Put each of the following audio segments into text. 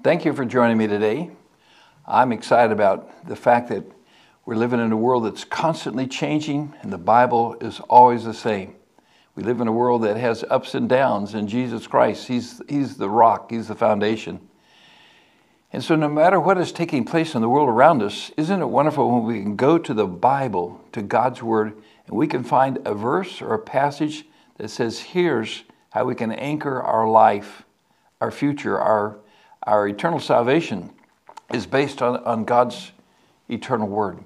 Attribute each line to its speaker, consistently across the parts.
Speaker 1: Thank you for joining me today. I'm excited about the fact that we're living in a world that's constantly changing and the Bible is always the same. We live in a world that has ups and downs, and Jesus Christ, He's the rock, He's the foundation. And so no matter what is taking place in the world around us, isn't it wonderful when we can go to the Bible, to God's Word, and we can find a verse or a passage that says, here's how we can anchor our life, our future, our eternal salvation is based on God's eternal Word.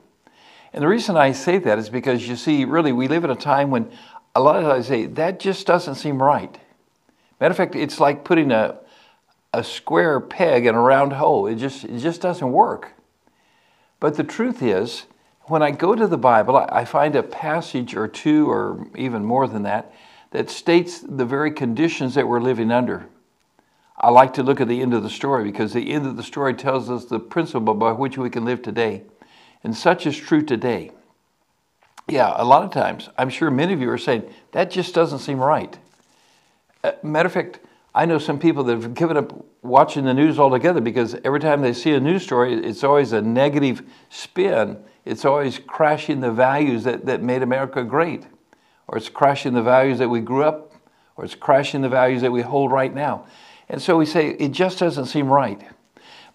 Speaker 1: And the reason I say that is because, you see, really, we live in a time when a lot of times I say, that just doesn't seem right. Matter of fact, it's like putting a square peg in a round hole. It just doesn't work. But the truth is, when I go to the Bible, I find a passage or two, or even more than that, that states the very conditions that we're living under. I like to look at the end of the story because the end of the story tells us the principle by which we can live today. And such is true today. Yeah, a lot of times, I'm sure many of you are saying, that just doesn't seem right. Matter of fact, I know some people that have given up watching the news altogether because every time they see a news story, it's always a negative spin. It's always crashing the values that made America great. Or it's crashing the values that we grew up, or it's crashing the values that we hold right now. And so we say, it just doesn't seem right.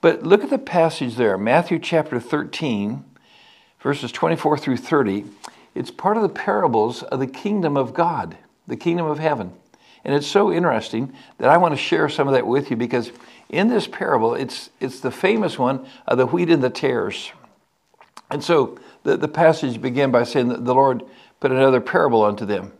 Speaker 1: But look at the passage there, Matthew chapter 13, verses 24 through 30. It's part of the parables of the kingdom of God, the kingdom of heaven. And it's so interesting that I want to share some of that with you because in this parable, it's the famous one of the wheat and the tares. And so the passage began by saying that the Lord put another parable unto them.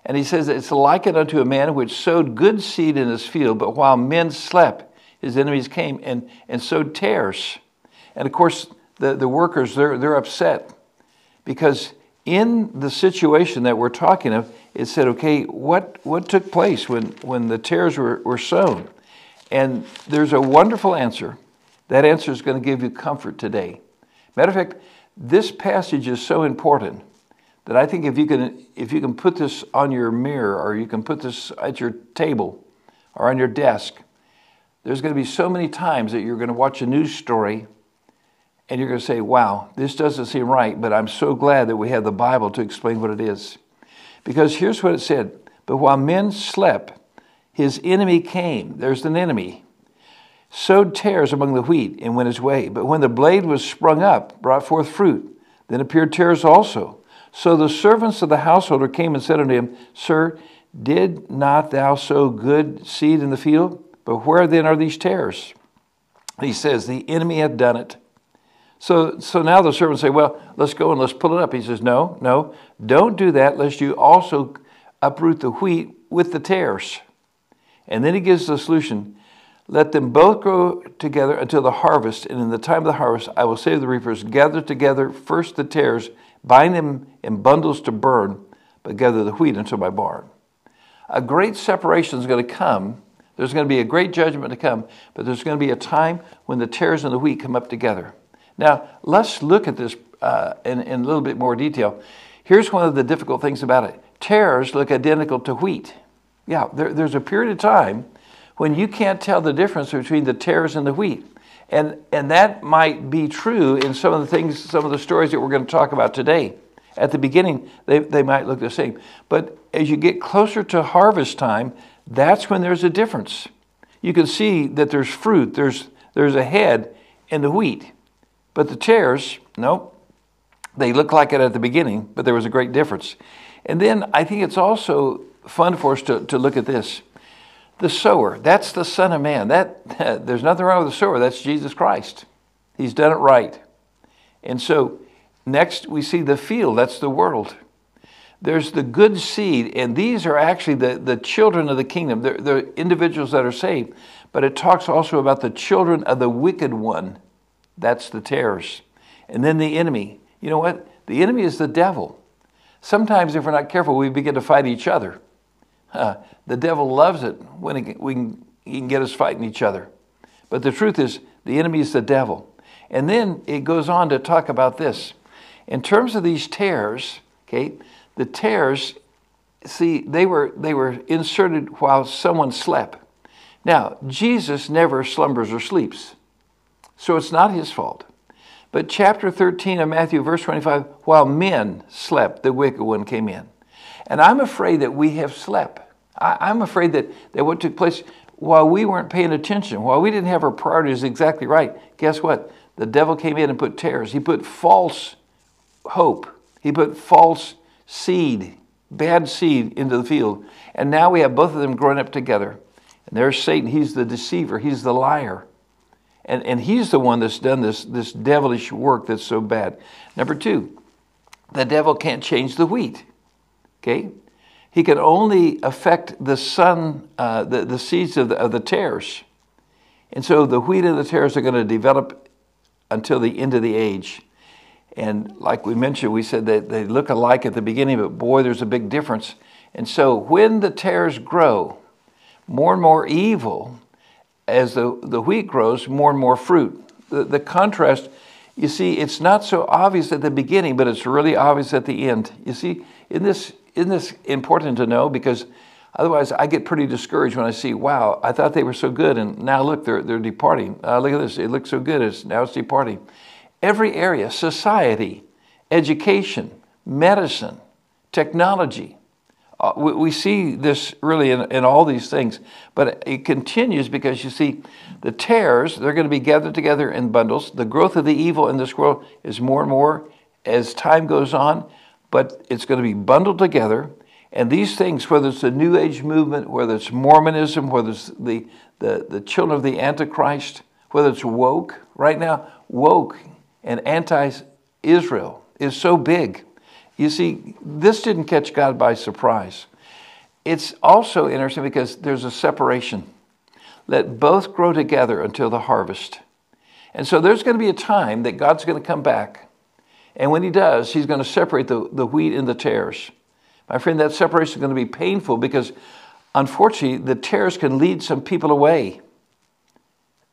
Speaker 1: And he says, it's likened unto a man which sowed good seed in his field, but while men slept, his enemies came and sowed tares. And of course, the workers, they're upset because in the situation that we're talking of, it said, okay, what took place when the tares were sown? And there's a wonderful answer. That answer is going to give you comfort today. Matter of fact, this passage is so important that I think if you can put this on your mirror, or you can put this at your table or on your desk, there's going to be so many times that you're going to watch a news story and you're going to say, wow, this doesn't seem right, but I'm so glad that we have the Bible to explain what it is. Because here's what it said, but while men slept, his enemy came. There's an enemy. Sowed tares among the wheat and went his way. But when the blade was sprung up, brought forth fruit. Then appeared tares also. So the servants of the householder came and said unto him, Sir, did not thou sow good seed in the field? But where then are these tares? He says, the enemy hath done it. So now the servants say, well, let's go and let's pull it up. He says, no, don't do that, lest you also uproot the wheat with the tares. And then he gives the solution. Let them both grow together until the harvest, and in the time of the harvest I will say to the reapers, gather together first the tares, bind them in bundles to burn, but gather the wheat into my barn. A great separation is going to come. There's going to be a great judgment to come, but there's going to be a time when the tares and the wheat come up together. Now, let's look at this in a little bit more detail. Here's one of the difficult things about it. Tares look identical to wheat. Yeah, there's a period of time when you can't tell the difference between the tares and the wheat. And that might be true in some of the things, some of the stories that we're going to talk about today. At the beginning, they might look the same. But as you get closer to harvest time, that's when there's a difference. You can see that there's fruit, there's a head in the wheat. But the tares, nope, they look like it at the beginning, but there was a great difference. And then I think it's also fun for us to look at this. The sower, that's the Son of Man. There's nothing wrong with the sower. That's Jesus Christ. He's done it right. And so next we see the field. That's the world. There's the good seed, and these are actually the children of the kingdom. They're individuals that are saved. But it talks also about the children of the wicked one. That's the tares. And then the enemy. You know what? The enemy is the devil. Sometimes if we're not careful, we begin to fight each other. The devil loves it when he can get us fighting each other. But the truth is, the enemy is the devil. And then it goes on to talk about this. In terms of these tares, okay, the tares, see, they were inserted while someone slept. Now, Jesus never slumbers or sleeps, so it's not his fault. But chapter 13 of Matthew, verse 25, while men slept, the wicked one came in. And I'm afraid that we have slept. I'm afraid that what took place while we weren't paying attention, while we didn't have our priorities exactly right, guess what? The devil came in and put tares. He put false hope. He put false seed, bad seed into the field. And now we have both of them growing up together. And there's Satan. He's the deceiver. He's the liar. And he's the one that's done this devilish work that's so bad. Number two, the devil can't change the wheat. Okay? He can only affect the sun, the seeds of the tares. And so the wheat and the tares are going to develop until the end of the age. And like we mentioned, we said that they look alike at the beginning, but boy, there's a big difference. And so when the tares grow, more and more evil, as the wheat grows, more and more fruit. The contrast, you see, it's not so obvious at the beginning, but it's really obvious at the end. You see, isn't this important to know? Because otherwise I get pretty discouraged when I see, wow, I thought they were so good, and now look, they're departing. Look at this, it looks so good, now it's departing. Every area, society, education, medicine, technology, we see this really in all these things, but it continues because you see the tares, they're going to be gathered together in bundles. The growth of the evil in this world is more and more as time goes on, but it's going to be bundled together. And these things, whether it's the New Age movement, whether it's Mormonism, whether it's the children of the Antichrist, whether it's woke, right now, woke and anti-Israel is so big. You see, this didn't catch God by surprise. It's also interesting because there's a separation. Let both grow together until the harvest. And so there's going to be a time that God's going to come back. And when he does, he's going to separate the wheat and the tares. My friend, that separation is going to be painful because, unfortunately, the tares can lead some people away.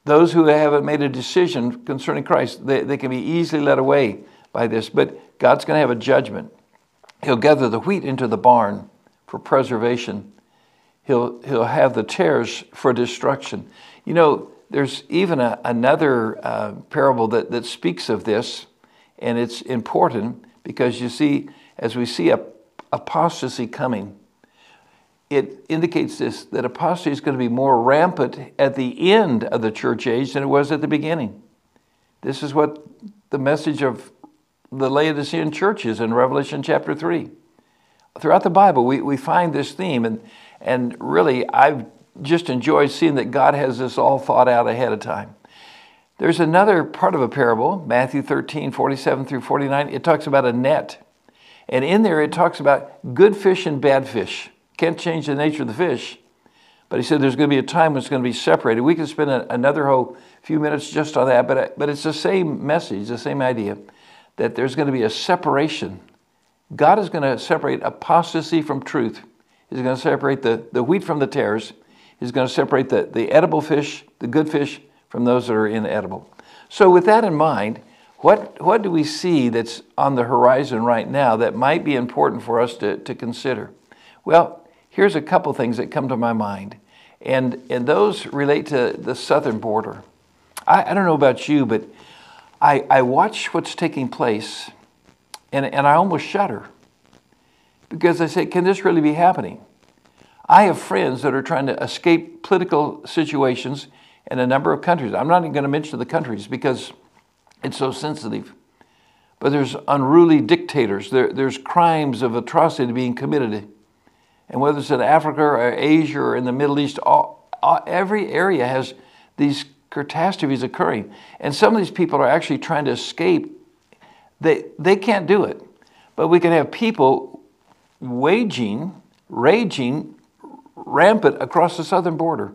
Speaker 1: Those who haven't made a decision concerning Christ, they can be easily led away by this. But God's going to have a judgment. He'll gather the wheat into the barn for preservation. He'll have the tares for destruction. You know, there's even another parable that speaks of this, and it's important because you see, as we see apostasy coming, it indicates this, that apostasy is going to be more rampant at the end of the church age than it was at the beginning. This is what the message of the Laodicean church is in Revelation chapter 3. Throughout the Bible, we find this theme, and really, I've just enjoyed seeing that God has this all thought out ahead of time. There's another part of a parable, Matthew 13, 47 through 49. It talks about a net. And in there, it talks about good fish and bad fish. Can't change the nature of the fish. But he said there's going to be a time when it's going to be separated. We could spend another whole few minutes just on that, but it's the same message, the same idea, that there's going to be a separation. God is going to separate apostasy from truth. He's going to separate the wheat from the tares. He's going to separate the edible fish, the good fish, from those that are inedible. So with that in mind, what do we see that's on the horizon right now that might be important for us to consider? Well, here's a couple things that come to my mind, and those relate to the southern border. I don't know about you, but I watch what's taking place, and I almost shudder because I say, can this really be happening? I have friends that are trying to escape political situations in a number of countries. I'm not even going to mention the countries because it's so sensitive. But there's unruly dictators. There's crimes of atrocity being committed. And whether it's in Africa or Asia or in the Middle East, every area has these catastrophes occurring. And some of these people are actually trying to escape. They can't do it. But we can have people raging rampant across the southern border.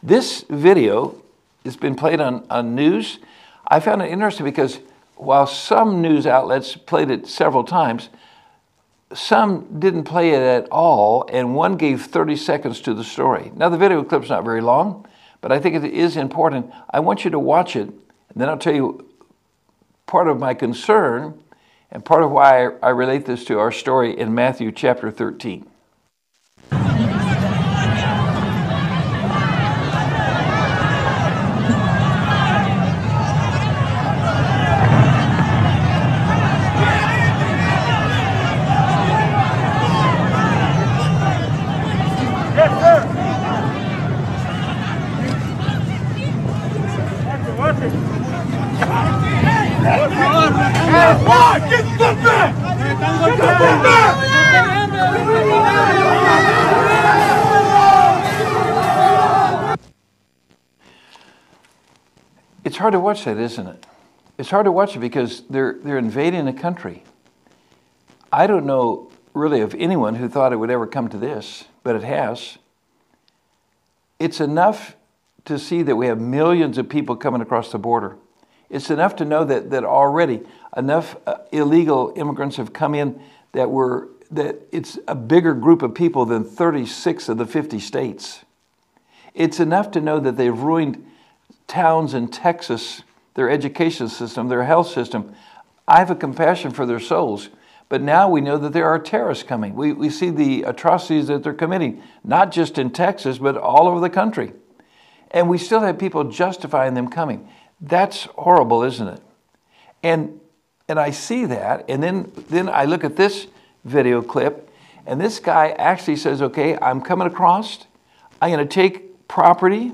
Speaker 1: This video has been played on news. I found it interesting because while some news outlets played it several times, some didn't play it at all, and one gave 30 seconds to the story. Now, the video clip's not very long, but I think it is important. I want you to watch it, and then I'll tell you part of my concern and part of why I relate this to our story in Matthew chapter 13. hard to watch that, isn't it? It's hard to watch it because they're invading a country. I don't know really of anyone who thought it would ever come to this, but it has. It's enough to see that we have millions of people coming across the border. It's enough to know that already enough illegal immigrants have come in that it's a bigger group of people than 36 of the 50 states. It's enough to know that they've ruined towns in Texas, their education system, their health system. I have a compassion for their souls. But now we know that there are terrorists coming. We see the atrocities that they're committing, not just in Texas, but all over the country. And we still have people justifying them coming. That's horrible, isn't it? And I see that, and then I look at this video clip, and this guy actually says, okay, I'm coming across, I'm going to take property,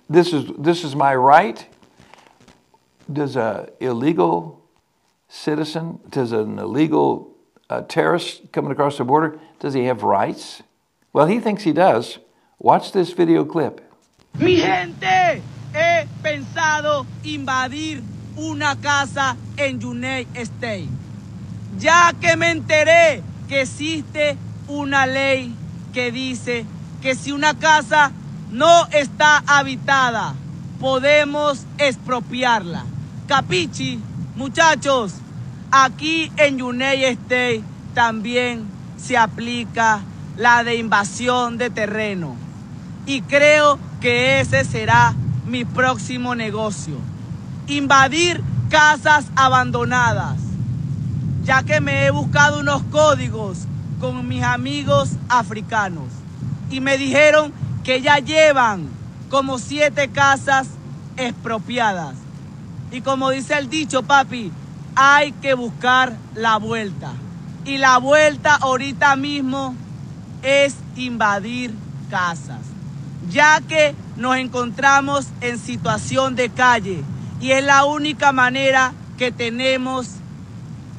Speaker 1: this is my right. Does an illegal citizen, does an illegal terrorist coming across the border, does he have rights? Well, he thinks he does. Watch this video clip.
Speaker 2: Mi gente, he pensado invadir una casa en United States, ya que me enteré que existe una ley que dice que si una casa no está habitada, podemos expropiarla. Capichi, muchachos, aquí en United States también se aplica la de invasión de terreno. Y creo que ese será mi próximo negocio. Invadir casas abandonadas. Ya que me he buscado unos códigos con mis amigos africanos. Y me dijeron que ya llevan como 7 casas expropiadas. Y como dice el dicho, papi, hay que buscar la vuelta. Y la vuelta ahorita mismo es invadir casas. Ya que nos encontramos en situación de calle. Y es la única manera que tenemos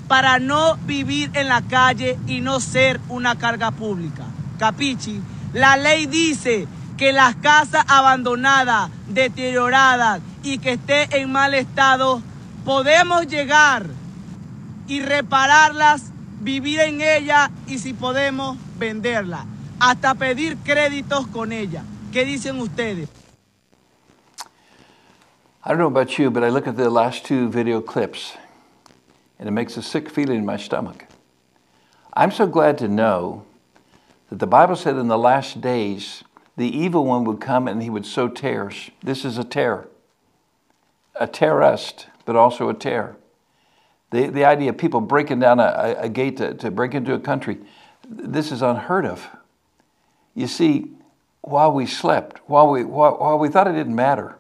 Speaker 2: para no vivir en la calle y no ser una carga pública. Capichi, la ley dice que las casas abandonadas, deterioradas y que esté en mal estado, podemos llegar y repararlas, vivir en ellas y si podemos venderlas, hasta pedir créditos con ellas. ¿Qué dicen ustedes?
Speaker 1: I don't know about you, but I look at the last 2 video clips and it makes a sick feeling in my stomach. I'm so glad to know that the Bible said in the last days, the evil one would come and he would sow tares. This is a terror. A terrorist, but also a terror. The idea of people breaking down a gate to break into a country, this is unheard of. You see, while we slept, while we thought it didn't matter,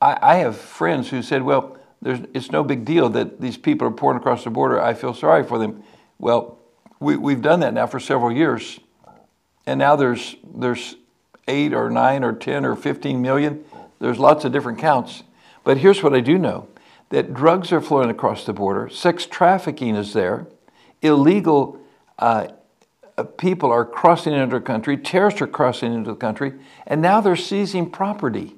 Speaker 1: I have friends who said, well, it's no big deal that these people are pouring across the border. I feel sorry for them. Well, we've done that now for several years. And now there's 8 or 9 or 10 or 15 million. There's lots of different counts. But here's what I do know, that drugs are flowing across the border. Sex trafficking is there. Illegal people are crossing into the country. Terrorists are crossing into the country. And now they're seizing property.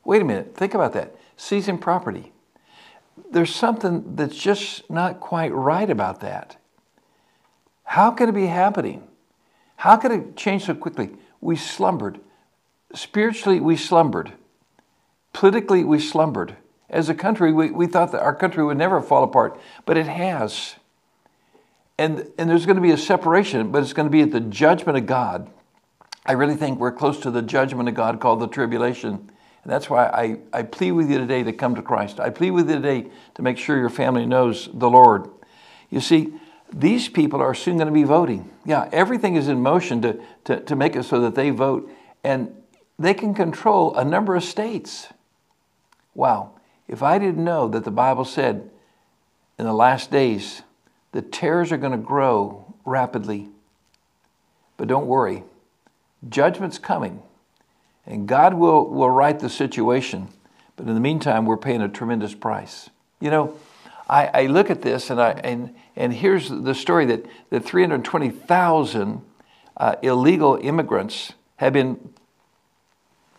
Speaker 1: Wait a minute. Think about that. Seizing property. There's something that's just not quite right about that. How can it be happening? How could it change so quickly? We slumbered. Spiritually, we slumbered. Politically, we slumbered. As a country, we thought that our country would never fall apart, but it has. And there's going to be a separation, but it's going to be at the judgment of God. I really think we're close to the judgment of God called the tribulation. And that's why I plead with you today to come to Christ. I plead with you today to make sure your family knows the Lord. You see, these people are soon going to be voting. Yeah, everything is in motion to make it so that they vote. And they can control a number of states. Wow. If I didn't know that the Bible said in the last days, the terrors are going to grow rapidly. But don't worry. Judgment's coming. And God will right the situation. But in the meantime, we're paying a tremendous price. You know, I look at this and here's the story that 320,000 illegal immigrants have been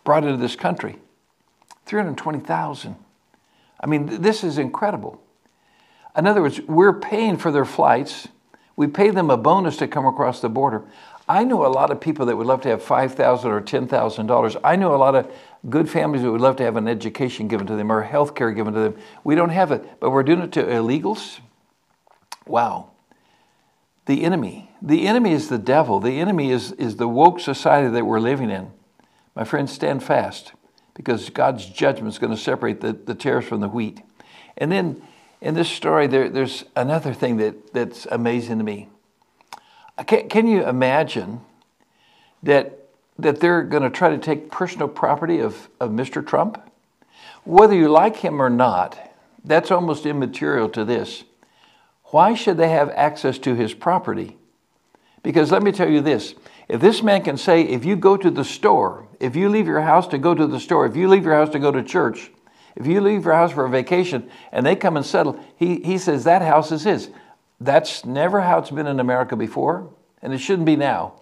Speaker 1: brought into this country. 320,000. I mean, this is incredible. In other words, we're paying for their flights. We pay them a bonus to come across the border. I know a lot of people that would love to have $5,000 or $10,000. I know a lot of good families that would love to have an education given to them or health care given to them. We don't have it, but we're doing it to illegals? Wow. The enemy is the devil. The enemy is the woke society that we're living in. My friends, stand fast, because God's judgment is going to separate the tares from the wheat. And then in this story, there's another thing that's amazing to me. Can you imagine that they're going to try to take personal property of Mr. Trump? Whether you like him or not, that's almost immaterial to this. Why should they have access to his property? Because let me tell you this. If this man can say, if you go to the store, if you leave your house to go to the store, if you leave your house to go to church, if you leave your house for a vacation and they come and settle, he says that house is his. That's never how it's been in America before, and it shouldn't be now.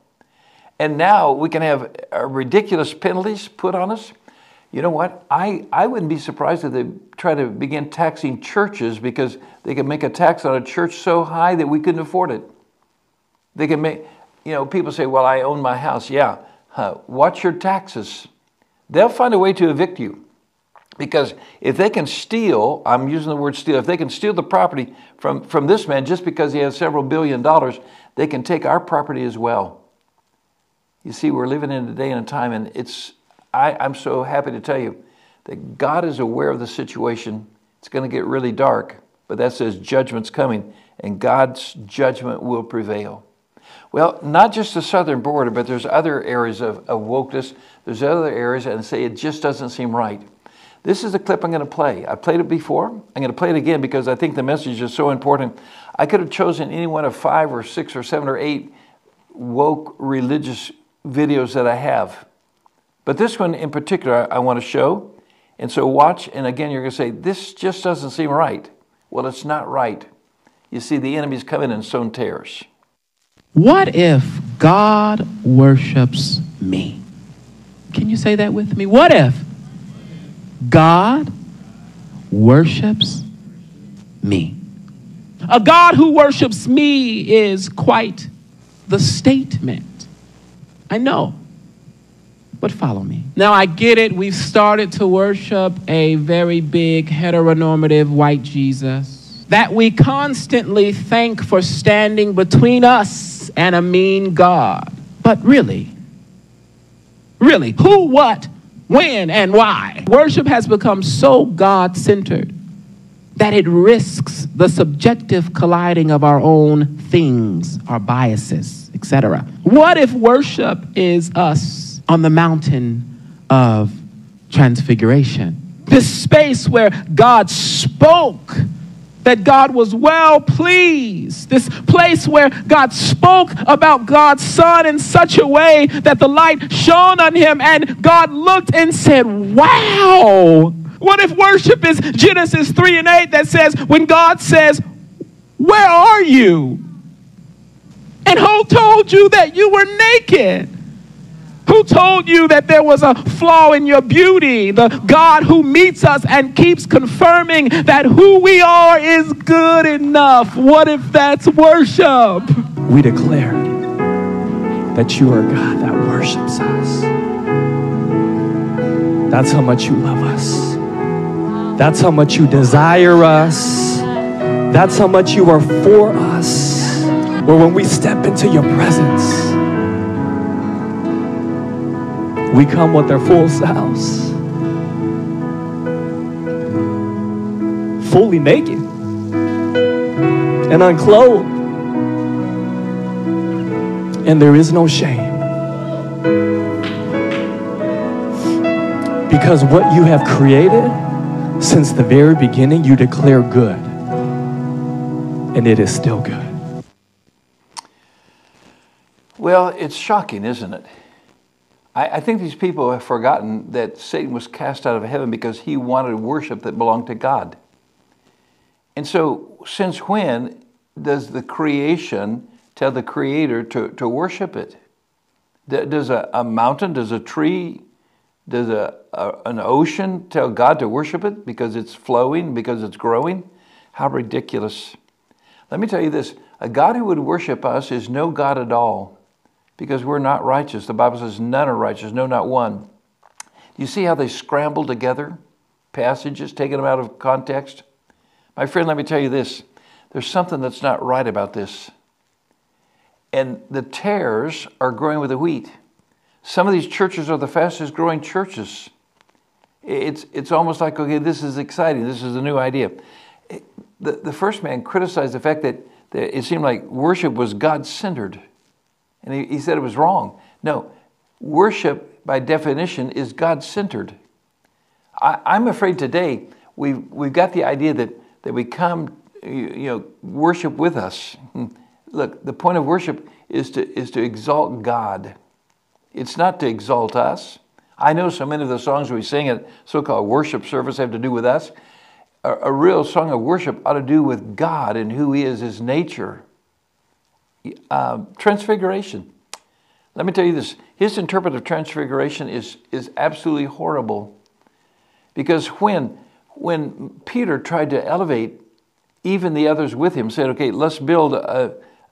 Speaker 1: And now we can have ridiculous penalties put on us. You know what? I wouldn't be surprised if they try to begin taxing churches, because they can make a tax on a church so high that we couldn't afford it. They can make, people say, well, I own my house. Yeah. Watch your taxes. They'll find a way to evict you. Because if they can steal, I'm using the word steal, if they can steal the property from this man just because he has several $1 billion, they can take our property as well. You see, we're living in a day and a time, and I'm so happy to tell you that God is aware of the situation. It's going to get really dark, but that says judgment's coming, and God's judgment will prevail. Well, not just the southern border, but there's other areas of wokeness. There's other areas, and say it just doesn't seem right. This is a clip I'm going to play. I played it before. I'm going to play it again because I think the message is so important. I could have chosen any one of 5 or 6 or 7 or 8 woke religious videos that I have. But this one in particular I want to show. And so watch, and again you're going to say, this just doesn't seem right. Well, it's not right. You see, the enemy's coming and sown tares.
Speaker 3: What if God worships me? Can you say that with me? What if God worships me? A God who worships me is quite the statement. I know, but follow me. Now, I get it. We've started to worship a very big heteronormative white Jesus that we constantly thank for standing between us and a mean God. But really, who, what, when, and why? Worship has become so God-centered that it risks the subjective colliding of our own things, our biases, etc. What if worship is us on the mountain of transfiguration? This space where God spoke, that God was well pleased. This place where God spoke about God's Son in such a way that the light shone on him and God looked and said, wow. What if worship is Genesis 3:8 that says, when God says, where are you? And who told you that you were naked? Who told you that there was a flaw in your beauty? The God who meets us and keeps confirming that who we are is good enough. What if that's worship? We declare that you are God that worships us. That's how much you love us. That's how much you desire us. That's how much you are for us. Where when we step into your presence, we come with our full selves, fully naked and unclothed, and there is no shame, because what you have created since the very beginning, you declare good, and it is still good.
Speaker 1: Well, it's shocking, isn't it? I think these people have forgotten that Satan was cast out of heaven because he wanted worship that belonged to God. And so, since when does the creation tell the Creator to worship it? Does a mountain, does a tree Does an ocean tell God to worship it because it's flowing, because it's growing? How ridiculous. Let me tell you this. A God who would worship us is no God at all because we're not righteous. The Bible says none are righteous, no, not one. Do you see how they scramble together? Passages, taking them out of context. My friend, let me tell you this. There's something that's not right about this. And the tares are growing with the wheat. Some of these churches are the fastest growing churches. It's almost like, okay, this is exciting. This is a new idea. The first man criticized the fact that it seemed like worship was God-centered. And he said it was wrong. No, worship by definition is God-centered. I'm afraid today we've got the idea that we come, worship with us. Look, the point of worship is to exalt God. It's not to exalt us. I know so many of the songs we sing at so-called worship service have to do with us. A real song of worship ought to do with God and who He is, His nature. Transfiguration. Let me tell you this. His interpretive transfiguration is absolutely horrible. Because when Peter tried to elevate even the others with him, said, okay, let's build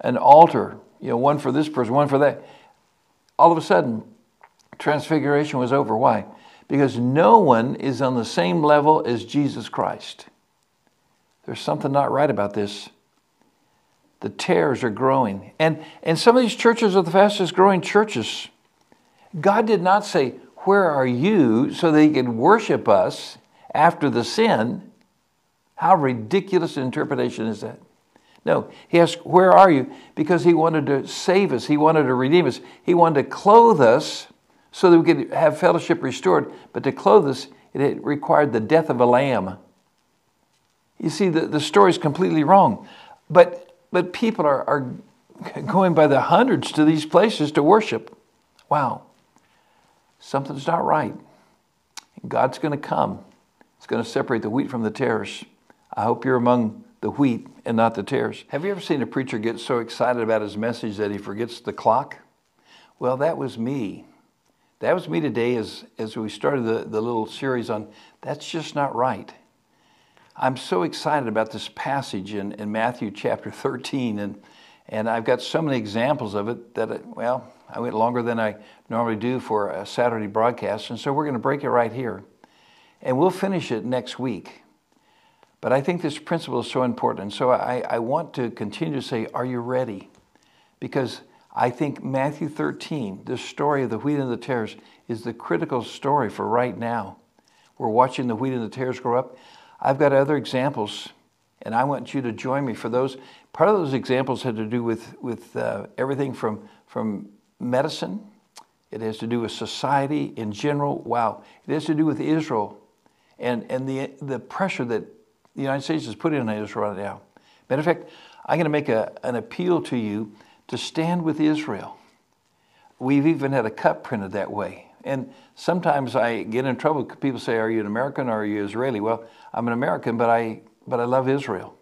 Speaker 1: an altar, one for this person, one for that. All of a sudden, transfiguration was over. Why? Because no one is on the same level as Jesus Christ. There's something not right about this. The tares are growing. And some of these churches are the fastest growing churches. God did not say, where are you, so that He could worship us after the sin. How ridiculous an interpretation is that? No, He asked, where are you? Because He wanted to save us. He wanted to redeem us. He wanted to clothe us so that we could have fellowship restored. But to clothe us, it required the death of a lamb. You see, the story is completely wrong. But people are going by the hundreds to these places to worship. Wow. Something's not right. God's going to come. It's going to separate the wheat from the tares. I hope you're among the wheat and not the tares. Have you ever seen a preacher get so excited about his message that he forgets the clock? Well, that was me. That was me today as we started the little series on That's Just Not Right. I'm so excited about this passage in Matthew chapter 13, and I've got so many examples of it that, I went longer than I normally do for a Saturday broadcast, and so we're going to break it right here. And we'll finish it next week. But I think this principle is so important, and so I want to continue to say, are you ready? Because I think Matthew 13, the story of the wheat and the tares, is the critical story for right now. We're watching the wheat and the tares grow up. I've got other examples, and I want you to join me for those. Part of those examples had to do with everything from medicine. It has to do with society in general. Wow. It has to do with Israel and the pressure that the United States is putting on Israel right now. Matter of fact, I'm going to make an appeal to you to stand with Israel. We've even had a cup printed that way. And sometimes I get in trouble. People say, are you an American or are you Israeli? Well, I'm an American, but I love Israel.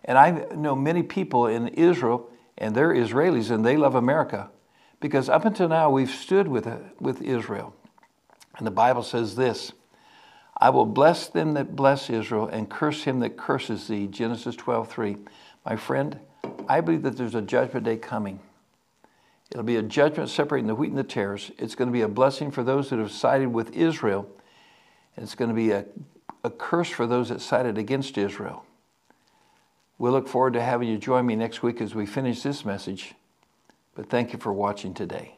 Speaker 1: And I know many people in Israel, and they're Israelis, and they love America. Because up until now, we've stood with Israel. And the Bible says this, I will bless them that bless Israel and curse him that curses thee, Genesis 12:3. My friend, I believe that there's a judgment day coming. It'll be a judgment separating the wheat and the tares. It's going to be a blessing for those that have sided with Israel. And it's going to be a curse for those that sided against Israel. We'll look forward to having you join me next week as we finish this message. But thank you for watching today.